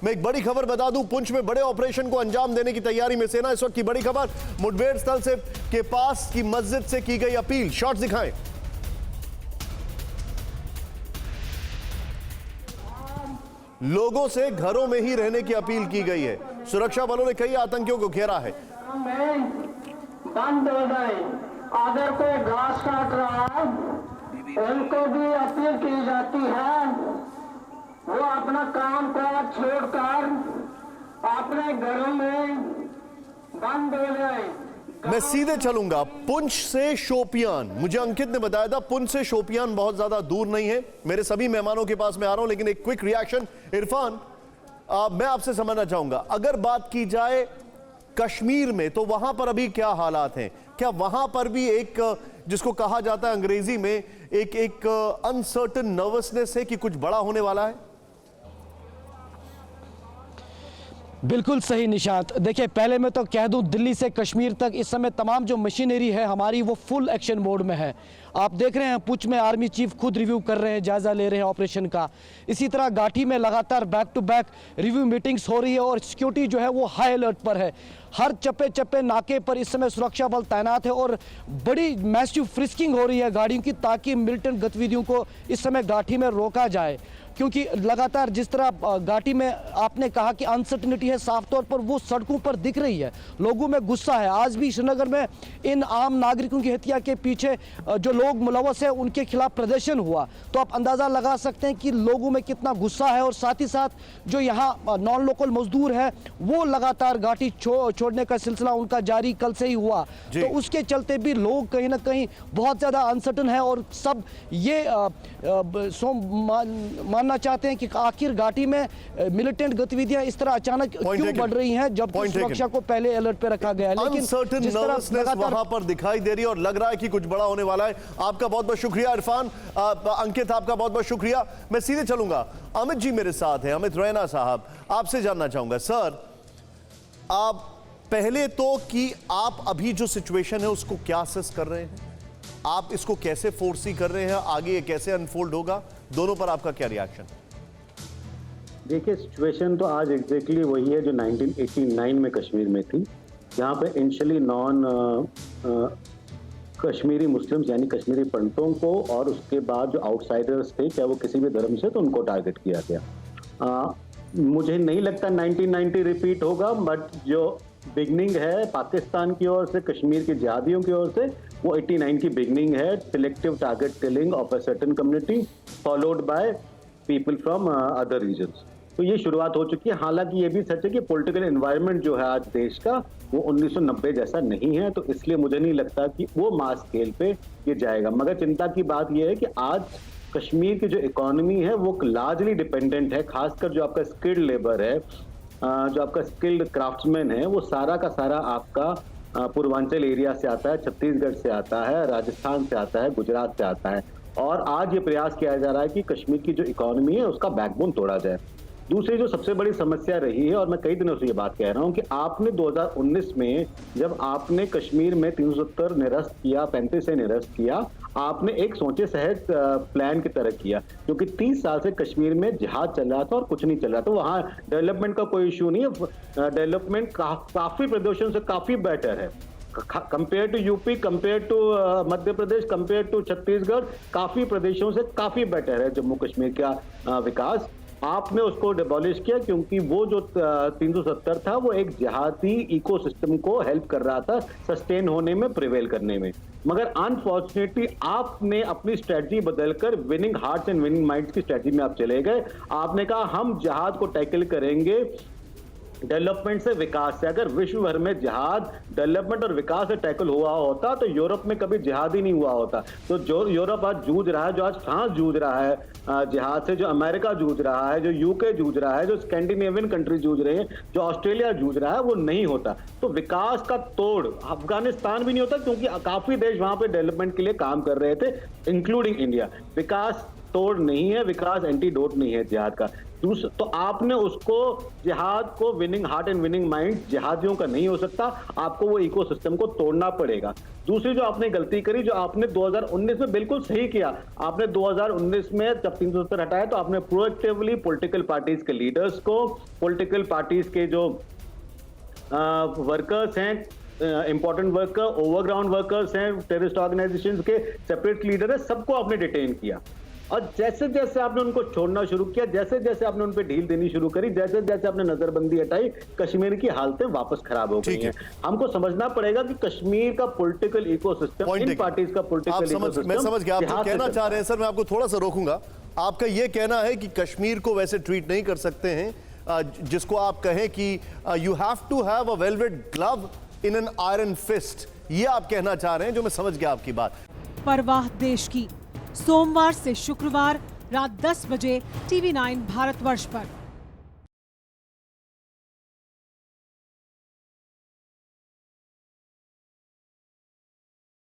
मैं एक बड़ी खबर बता दूं, पुंछ में बड़े ऑपरेशन को अंजाम देने की तैयारी में सेना। इस वक्त की बड़ी खबर, मुठभेड़ स्थल से के पास की मस्जिद से की गई अपील। शॉट्स दिखाएं। लोगों से घरों में ही रहने की अपील की गई है। सुरक्षा बलों ने कई आतंकियों को घेरा है। बंद हो गए, अगर कोई घास काट रहा है उनको भी अपील की जाती है वो अपना काम काज छोड़कर अपने घरों में बंद हो जाए। मैं सीधे चलूंगा पुंछ से शोपियान। मुझे अंकित ने बताया था पुंछ से शोपियान बहुत ज्यादा दूर नहीं है। मेरे सभी मेहमानों के पास मैं आ रहा हूं, लेकिन एक क्विक रिएक्शन इरफान, मैं आपसे समझना चाहूंगा, अगर बात की जाए कश्मीर में तो वहां पर अभी क्या हालात हैं? क्या वहां पर भी एक जिसको कहा जाता है अंग्रेजी में एक अनसर्टन नर्वसनेस है कि कुछ बड़ा होने वाला है? बिल्कुल सही निशांत। देखिए, पहले मैं तो कह दूं, दिल्ली से कश्मीर तक इस समय तमाम जो मशीनरी है हमारी वो फुल एक्शन मोड में है। आप देख रहे हैं पुंछ में आर्मी चीफ खुद रिव्यू कर रहे हैं, जायजा ले रहे हैं ऑपरेशन का। इसी तरह घाटी में लगातार back to back review meetings हो रही है और सिक्योरिटी जो है वो हाई अलर्ट पर है। हर चप्पे चप्पे नाके पर इस समय सुरक्षा बल तैनात है और बड़ी मैसिव फ्रिस्किंग हो रही है गाड़ियों की, ताकि मिलिटेंट गतिविधियों को इस समय घाटी में रोका जाए। क्योंकि लगातार जिस तरह घाटी में आपने कहा कि अनसर्टिनिटी है, साफ तौर पर वो सड़कों पर दिख रही है। लोगों में गुस्सा है। आज भी श्रीनगर में इन आम नागरिकों की हत्या के पीछे जो लोग मुलव्वस है उनके खिलाफ प्रदर्शन हुआ, तो आप अंदाज़ा लगा सकते हैं कि लोगों में कितना गुस्सा है। और साथ ही साथ जो यहाँ नॉन लोकल मजदूर है वो लगातार घाटी छोड़ने का सिलसिला उनका जारी कल से ही हुआ, तो उसके चलते भी लोग कहीं ना कहीं बहुत ज़्यादा अनसर्टन है और सब ये मानना चाहते हैं कि आखिर घाटी में मिलिटेंट गतिविधियां इस तरह अचानक क्यों बढ़ रही हैं, जबकि सुरक्षा को पहले अलर्ट पे रखा गया है। लेकिन अनसर्टन नर्वसनेस वहां पर दिखाई दे रही है और लग रहा है कि कुछ बड़ा होने वाला है। आपका बहुत बहुत शुक्रिया इरफान। अंकित, आपका बहुत बहुत शुक्रिया। मैं सीधे चलूंगा, अमित जी मेरे साथ हैं, अमित रैना साहब, आपसे जानना चाहूंगा सर, आप पहले तो कि आप अभी जो सिचुएशन है उसको क्या असेस कर रहे हैं, आप इसको कैसे फोर्सी कर रहे हैं, आगे ये कैसे अनफोल्ड होगा, दोनों पर आपका क्या रिएक्शन? देखिए, सिचुएशन तो आज एग्जैक्टली वही है जो 1989 में कश्मीर में थी, जहाँ पे इनिशियली नॉन कश्मीरी मुस्लिम्स यानी कश्मीरी पंडितों को और उसके बाद जो आउटसाइडर्स थे, चाहे वो किसी भी धर्म से, तो उनको टारगेट किया गया। मुझे नहीं लगता 1990 रिपीट होगा, बट जो बिगनिंग है पाकिस्तान की ओर से, कश्मीर के जिहादियों की ओर से, वो 89 की बिगनिंग है। Selective target killing of a certain community followed by people from other regions. तो ये शुरुआत हो चुकी है। हालांकि ये भी सच है कि पॉलिटिकल एनवायरनमेंट जो है आज देश का वो 1990 जैसा नहीं है, तो इसलिए मुझे नहीं लगता कि वो मास स्केल पे ये जाएगा। मगर चिंता की बात ये है कि आज कश्मीर की जो इकोनॉमी है वो लार्जली डिपेंडेंट है, खासकर जो आपका स्किल्ड लेबर है, जो आपका स्किल्ड क्राफ्ट्समैन है, वो सारा का सारा आपका पूर्वांचल एरिया से आता है, छत्तीसगढ़ से आता है, राजस्थान से आता है, गुजरात से आता है। और आज ये प्रयास किया जा रहा है कि कश्मीर की जो इकोनॉमी है उसका बैकबोन तोड़ा जाए। दूसरी जो सबसे बड़ी समस्या रही है, और मैं कई दिनों से ये बात कह रहा हूँ, कि आपने 2019 में जब आपने कश्मीर में 370 निरस्त किया, 35 से निरस्त किया, आपने एक सोचे सहज प्लान की तरह किया, क्योंकि 30 साल से कश्मीर में जिहाद चल रहा था और कुछ नहीं चल रहा था। वहाँ डेवलपमेंट का कोई इशू नहीं है, डेवलपमेंट काफी प्रदेशों से काफी बेटर है, compare to UP, compare to Madhya Pradesh, compare to Chhattisgarh, काफी प्रदेशों से काफी बेटर है जम्मू कश्मीर का विकास। आपने उसको डिबॉलिश किया क्योंकि वो जो 370 था वो एक जिहादी इकोसिस्टम को हेल्प कर रहा था सस्टेन होने में, प्रिवेल करने में। मगर अनफॉर्चुनेटली आपने अपनी स्ट्रेटजी बदलकर winning hearts and winning minds की स्ट्रेटजी में आप चले गए। आपने कहा हम जिहाद को टैकल करेंगे डेवलपमेंट से, विकास से। अगर विश्व भर में जिहाद डेवलपमेंट और विकास से टैकल हुआ होता तो यूरोप में कभी जिहाद ही नहीं हुआ होता। तो जो यूरोप आज जूझ रहा है, जो आज फ्रांस जूझ रहा है जिहाद से, जो अमेरिका जूझ रहा है, जो यूके जूझ रहा है, जो स्कैंडिनेवियन कंट्री जूझ रहे हैं, जो ऑस्ट्रेलिया जूझ रहा है, वो नहीं होता। तो विकास का तोड़ अफगानिस्तान भी नहीं होता, क्योंकि काफी देश वहां पे डेवलपमेंट के लिए काम कर रहे थे, इंक्लूडिंग इंडिया। विकास तोड़ नहीं है, विकास एंटीडोट नहीं है जिहाद का। तो आपने उसको जिहाद को winning heart and winning mind जिहादियों का नहीं हो सकता, आपको वो इकोसिस्टम को तोड़ना पड़ेगा। दूसरी जो आपने गलती करी, जो आपने 2019 में बिल्कुल सही किया, आपने 2019 में जब 370 हटाया तो आपने प्रोएक्टिवली पॉलिटिकल पार्टीज के लीडर्स को, पॉलिटिकल पार्टीज के जो वर्कर्स हैं, इंपॉर्टेंट वर्कर, ओवरग्राउंड वर्कर्स हैं, टेररिस्ट ऑर्गेनाइजेशंस के सेपरेट लीडर है, सबको आपने डिटेन किया। और जैसे जैसे आपने उनको छोड़ना शुरू किया, जैसे जैसे आपने उन पे ढील देनी शुरू करी, जैसे जैसे आपने नजरबंदी हटाई, कश्मीर की हालतें वापस खराब हो गई हैं। हमको समझना पड़ेगा कि कश्मीर का पॉलिटिकल इकोसिस्टम, इन पार्टीज का पॉलिटिकल इकोसिस्टम, मैं समझ गया आप जो कहना चाह रहे हैं सर। मैं आपको थोड़ा सा रोकूंगा। आपका ये कहना है कि कश्मीर को वैसे ट्रीट नहीं कर सकते हैं जिसको आप कहें कि you have to have a velvet glove in an iron fist, ये आप कहना चाह रहे हैं, जो मैं समझ गया आपकी बात। परवाह देश की, सोमवार से शुक्रवार रात 10 बजे TV9 भारतवर्ष पर।